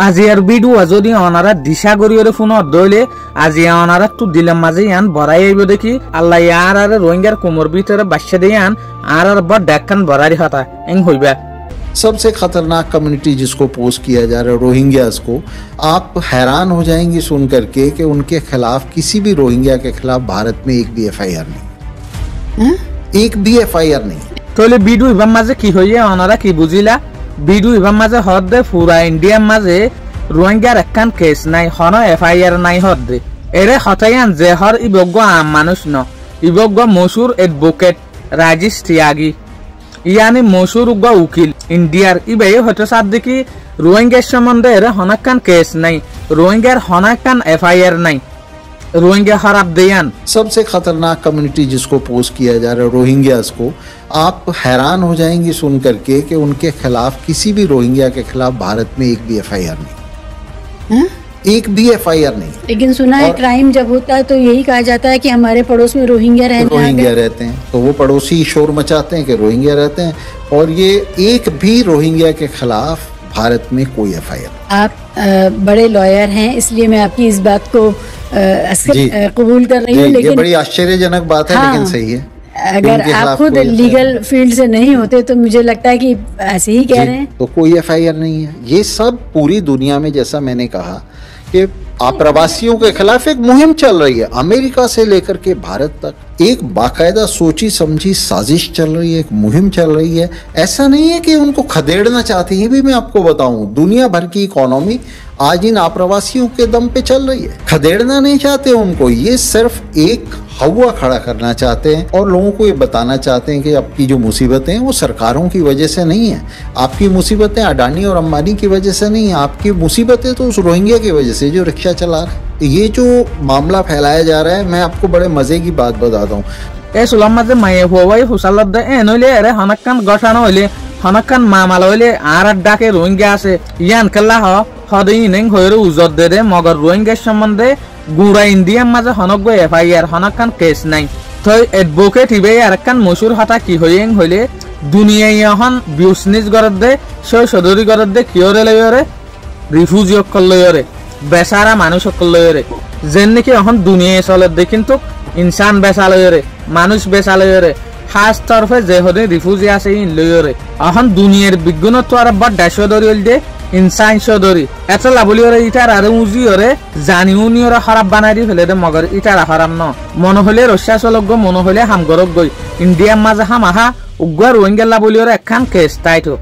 আজি আর ভিডিও যদি অনারা দিশা গরিয়রে ফোন দইলে আজি অনারা তো দিলাম মাঝে ইয়ান বড়াই আইব দেখি আল্লাহ ইয়ার আর রোহিঙ্গার কোমর ভিতরে বাচ্চা দিয়ান আর বড় ডাক্কান বড়ারি হতা এং হইবা। सबसे खतरनाक कम्युनिटी जिसको पोस्ट किया जा रहा है रोहिंग्यास को, आप हैरान हो जाएंगे सुन करके कि उनके खिलाफ किसी भी रोहिंग्या के खिलाफ भारत में एक भी एफआईआर नहीं, एक भी एफआईआर नहीं। তাহলে ভিডিও ইবাম মাঝে কি হইয়া অনারা কি বুঝিলা? ভিডিও ইবাম মাঝে হদে পুরা ইন্ডিয়ার মাঝে রোহিঙ্গার একখান কেস নাই, হন এফআইআর নাই হদে। এরে হতায়ান যে হর ইবগ্য আম মানুষ ন, ইবগ্য মশুর এডভোকেট রাজেশ ত্যাগী, ইয়ানি মশুর উগ্র উকিল ইন্ডিয়ার ইবাই হয়তো সাত দেখি রোহিঙ্গার সম্বন্ধে এর হনাক্কান কেস নাই, রোহিঙ্গার হনাক্কান এফআইআর নাই, रोहिंग्या हराब दियान। सबसे खतरनाक कम्युनिटी जिसको पोस्ट किया जा रहा है रोहिंग्यास को, आप हैरान हो जाएंगे सुन करके कि उनके खिलाफ किसी भी रोहिंग्या के खिलाफ भारत में एक भी एफआईआर नहीं, एक भी एफआईआर नहीं। लेकिन सुना है क्राइम जब होता है तो यही कहा जाता है कि हमारे पड़ोस में रोहिंग्या रहते हैं, तो वो पड़ोसी शोर मचाते हैं कि रोहिंग्या रहते हैं, और ये एक भी रोहिंग्या के खिलाफ भारत में कोई एफआईआर। आप बड़े लॉयर हैं इसलिए मैं आपकी इस बात को कबूल कर रही हूँ, लेकिन ये बड़ी आश्चर्यजनक बात है। हाँ, लेकिन सही है, अगर आप खुद लीगल फील्ड से नहीं होते तो मुझे लगता है कि ऐसे ही कह रहे हैं। तो कोई एफआईआर नहीं है। ये सब पूरी दुनिया में, जैसा मैंने कहा कि आप्रवासियों के खिलाफ एक मुहिम चल रही है, अमेरिका से लेकर के भारत तक एक बाकायदा सोची समझी साजिश चल रही है, एक मुहिम चल रही है। ऐसा नहीं है कि उनको खदेड़ना चाहते हैं, ये भी मैं आपको बताऊं, दुनिया भर की इकोनॉमी आज इन आप्रवासियों के दम पे चल रही है। खदेड़ना नहीं चाहते उनको, ये सिर्फ एक हवा खड़ा करना चाहते हैं और लोगों को ये बताना चाहते हैं कि आपकी जो मुसीबतें हैं वो सरकारों की वजह से नहीं है, आपकी मुसीबतें अडानी और अंबानी की वजह से नहीं है, आपकी मुसीबतें तो उस रोहिंग्या की वजह से जो रिक्शा चला रहा है। ये जो मामला फैलाया जा रहा है, मैं आपको बड़े मजे की बात बताता हूँ। सुलम माजे माये हुआई हुसालत दे एन होइले अरे हनक्कान गठानो होइले हनक्कान मामाल होइले आर डाके रोहिंग्या আছে ইয়ান কল্লা হদই নেং হইরে উজত দে মগর রোহিঙ্গা সম্বন্ধে গুড়া ইন্ডিয়ার মাঝে হনক গো এফআইআর হনক্কান কেস নাই। তো এডভোকেট ইবে আরকান মশুর হতা কি হইং হইলে দুনিয়া ইহন বিজনেস গরদ দে সই সদরি গরদ দে কিওরে লয়রে রিফিউজি অকল লয়রে বেচারা মানুষ অকল লয়রে যেন নাকি এখন দুনিয়া চলে দে কিন্তু ইনসান বেচা লয়রে মানুষ বেচা লয়রে খাস তরফে যে হদে রিফিউজি আছে ইন লয়রে এখন দুনিয়ার বিজ্ঞান তো আর বড় দেশ ধরি হইল দে ইনসান সদরি এত লাভলি ওরে ইটার আর উজি ওরে জানিউনি ওরে খারাপ বানাই দি ফেলে দে মগর ইটার হারাম ন মন হলে রষ্যা চলক মন হলে হামগরক গই ইন্ডিয়ার মাঝে হামাহা উগ্র রোহিঙ্গা লাভলি ওরে একখান কেস তাইতো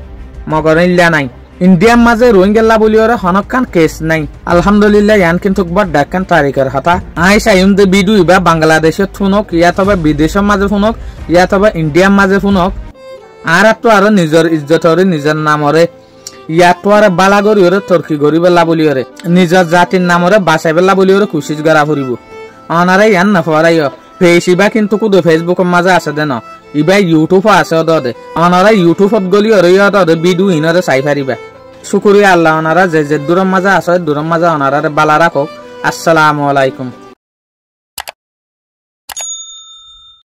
মগর ইল্লা নাই ইন্ডিয়ার মাঝে রোহিঙ্গা বলি ওরে হনক্কান কেস নাই। আলহামদুলিল্লাহ ইয়ান কিন্তু বড় ডাক্কান তারিখের হাতা আই সাইম দে ভিডিও বা বাংলাদেশে ফুনক ইয়া তবে বিদেশের মাঝে ফুনক ইয়া তবে ইন্ডিয়ার মাঝে ফুনক আর তো আর নিজের ইজ্জতরে নিজের নামরে ইয়া তো আর বালাগরি ওরে তর্কি গরিবেলা বলি ওরে নিজের জাতির নামরে বাঁচাইবেলা বলি ওরে খুশিজ গড়া ফুরিব অনারে ইয়ান না ফরাই ফেসিবা কিন্তু কুদে ফেসবুকের মাঝে আছে দেন ইবাই ইউটিউব আছে দে অনারা ইউটিউবত গলি ওরে দে ভিডিও ইনরে চাই পারিবা। শুকরিয়া আল্লাহ অনারা যে দূরের মাঝে আছে দূরের মাঝে অনারা বালা রাখো। আসসালামু আলাইকুম।